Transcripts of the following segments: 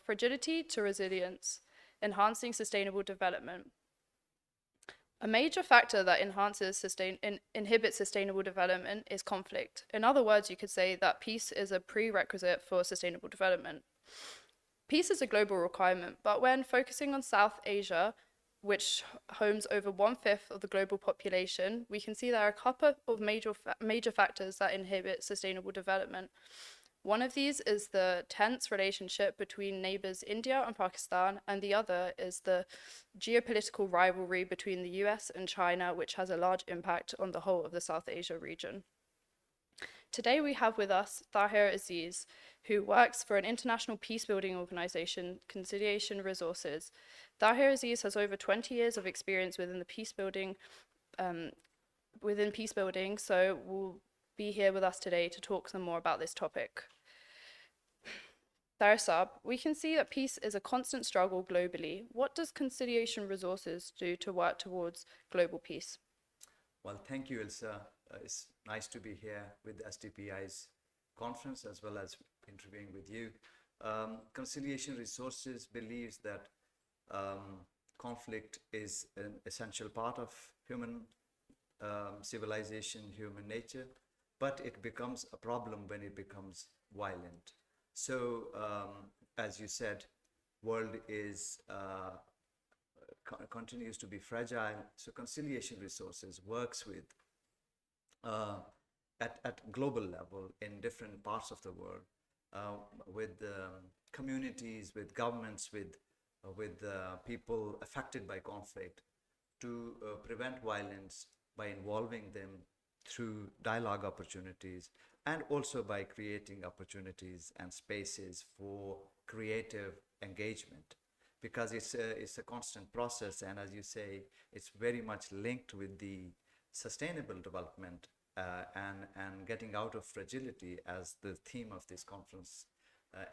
fragility to resilience, enhancing sustainable development. A major factor that inhibits sustainable development is conflict. In other words, you could say that peace is a prerequisite for sustainable development. Peace is a global requirement, but when focusing on South Asia, which homes over 1/5 of the global population, we can see there are a couple of major factors that inhibit sustainable development. One of these is the tense relationship between neighbors India and Pakistan, and the other is the geopolitical rivalry between the US and China, which has a large impact on the whole of the South Asia region. Today we have with us Tahir Aziz, who works for an international peacebuilding organization, Conciliation Resources. Tahir Aziz has over 20 years of experience within peacebuilding, so will be here with us today to talk some more about this topic. Tahir Saab, we can see that peace is a constant struggle globally. What does Conciliation Resources do to work towards global peace? Well, thank you, Ilsa. It's nice to be here with SDPI's conference as well as interviewing with you. Conciliation Resources believes that conflict is an essential part of human civilization, human nature, but it becomes a problem when it becomes violent. So, as you said, world is continues to be fragile. So Conciliation Resources works with at global level in different parts of the world, with communities, with governments, with people affected by conflict, to prevent violence by involving them through dialogue opportunities, and also by creating opportunities and spaces for creative engagement, because it's a constant process, and as you say, it's very much linked with the sustainable development and getting out of fragility, as the theme of this conference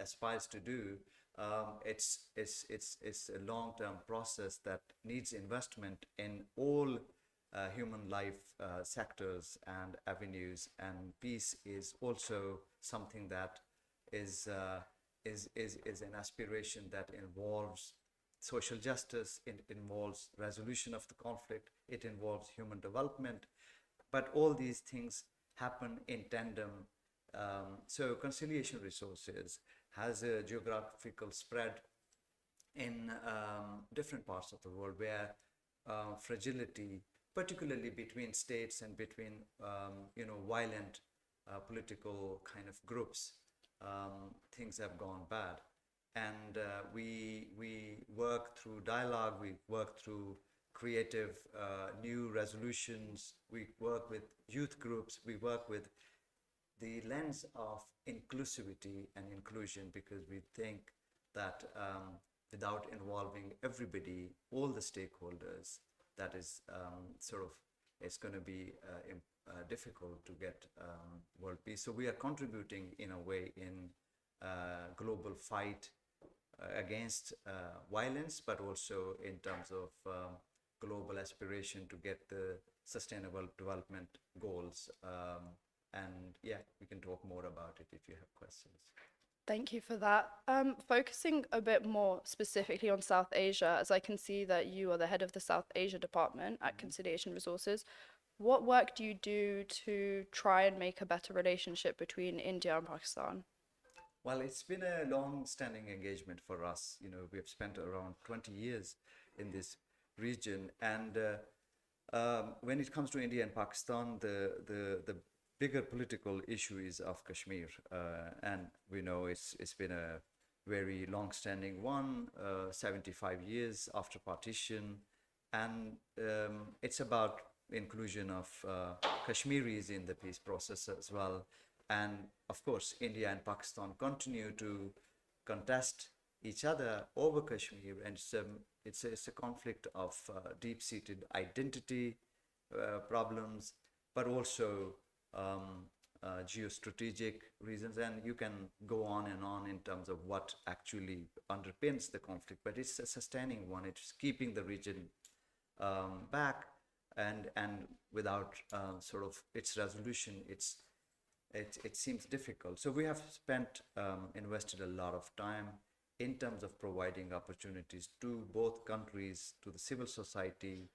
aspires to do. It's a long-term process that needs investment in all human life sectors and avenues, and peace is also something that is an aspiration that involves social justice, it involves resolution of the conflict, it involves human development, but all these things happen in tandem. So Conciliation Resources has a geographical spread in different parts of the world where fragility, particularly between states and between violent political kind of groups, things have gone bad, and we work through dialogue, we work through creative new resolutions, we work with youth groups, we work with the lens of inclusivity and inclusion, because we think that without involving everybody, all the stakeholders, that is it's going to be difficult to get world peace. So we are contributing in a way in global fight against violence, but also in terms of global aspiration to get the sustainable development goals. And yeah, we can talk more about it if you have questions. Thank you for that. Focusing a bit more specifically on South Asia, as I can see that you are the head of the South Asia department at Conciliation Resources, what work do you do to try and make a better relationship between India and Pakistan? Well, it's been a long-standing engagement for us. We have spent around 20 years in this region, and when it comes to India and Pakistan, the bigger political issue is of Kashmir, and we know it's been a very long-standing one, 75 years after partition, and it's about inclusion of Kashmiris in the peace process as well. And of course, India and Pakistan continue to contest each other over Kashmir, and it's a conflict of deep-seated identity problems, but also geostrategic reasons, and you can go on and on in terms of what actually underpins the conflict, but it's a sustaining one. It's keeping the region back, and without its resolution, it seems difficult. So we have invested a lot of time in terms of providing opportunities to both countries, to the civil society,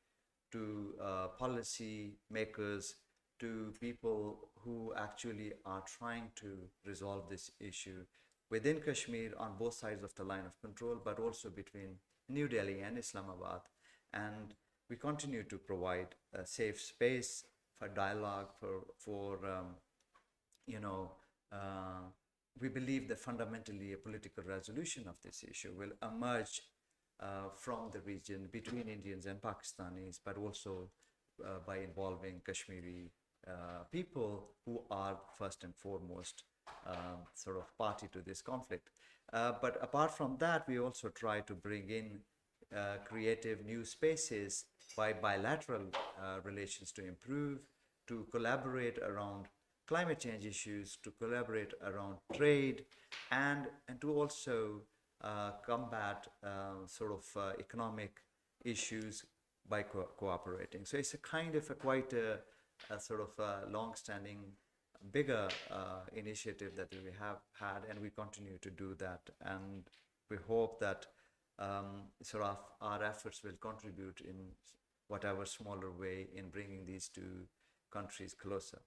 to policy makers, to people who actually are trying to resolve this issue within Kashmir on both sides of the line of control, but also between New Delhi and Islamabad. And we continue to provide a safe space for dialogue, for you know, uh, we believe that fundamentally a political resolution of this issue will emerge from the region between Indians and Pakistanis, but also by involving Kashmiri people who are first and foremost sort of party to this conflict. But apart from that, we also try to bring in creative new spaces by bilateral relations to improve, to collaborate around climate change issues, to collaborate around trade, and to also combat sort of economic issues by cooperating. So it's a kind of a quite a sort of a long-standing, bigger initiative that we have had, and we continue to do that. And we hope that sort of our efforts will contribute in whatever smaller way in bringing these two countries closer.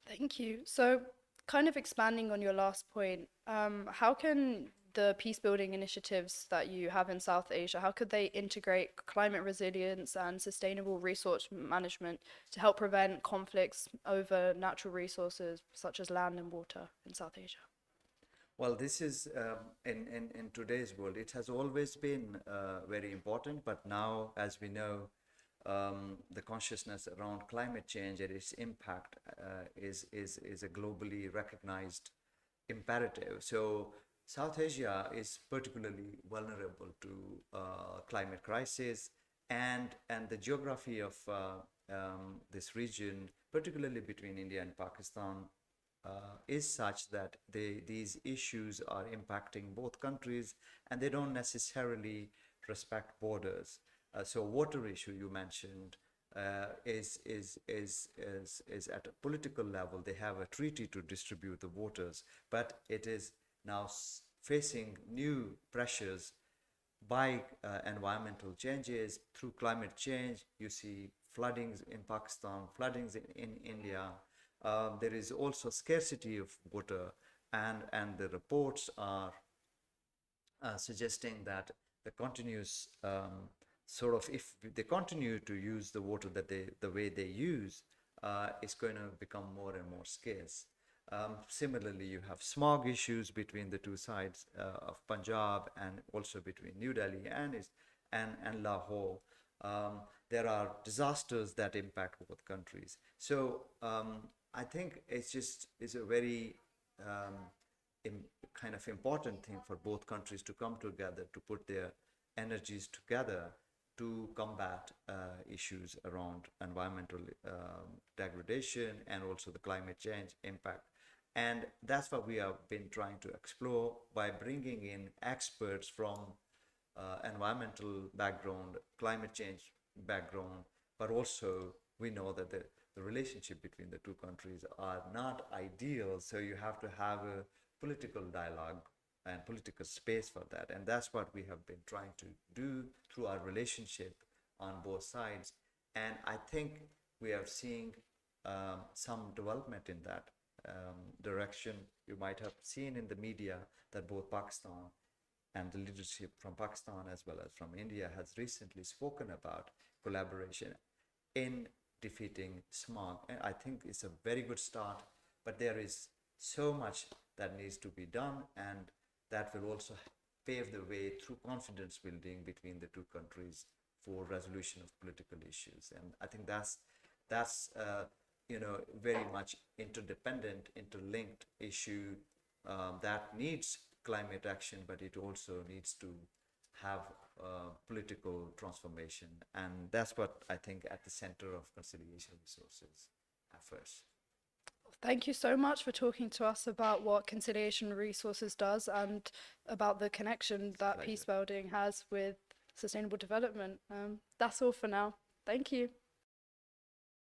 Thank you. So, kind of expanding on your last point, how can the peace building initiatives that you have in South Asia, how could they integrate climate resilience and sustainable resource management to help prevent conflicts over natural resources such as land and water in South Asia? Well, this is in today's world, it has always been very important, but now, as we know, the consciousness around climate change and its impact is a globally recognized imperative. So South Asia is particularly vulnerable to climate crisis, and the geography of this region, particularly between India and Pakistan, is such that these issues are impacting both countries, and they don't necessarily respect borders. So water issue you mentioned is at a political level. They have a treaty to distribute the waters, but it is now facing new pressures by environmental changes through climate change. You see floodings in Pakistan, floodings in India. There is also scarcity of water, and the reports are suggesting that the continuous sort of, if they continue to use the water that the way they use, it's going to become more and more scarce. Similarly, you have smog issues between the two sides of Punjab, and also between New Delhi and Lahore. There are disasters that impact both countries. So I think it's a very kind of important thing for both countries to come together, to put their energies together to combat issues around environmental degradation and also the climate change impact. And that's what we have been trying to explore by bringing in experts from environmental background, climate change background, but also we know that the relationship between the two countries are not ideal, so you have to have a political dialogue and political space for that. And that's what we have been trying to do through our relationship on both sides. And I think we are seeing some development in that direction. You might have seen in the media that both Pakistan and the leadership from Pakistan as well as from India has recently spoken about collaboration in defeating smog. And I think it's a very good start, but there is so much that needs to be done, and that will also pave the way through confidence building between the two countries for resolution of political issues. And I think that's very much interdependent, interlinked issue that needs climate action, but it also needs to have political transformation. And that's what I think at the center of Conciliation Resources efforts. Thank you so much for talking to us about what Conciliation Resources does and about the connection that peace building has with sustainable development. That's all for now. Thank you.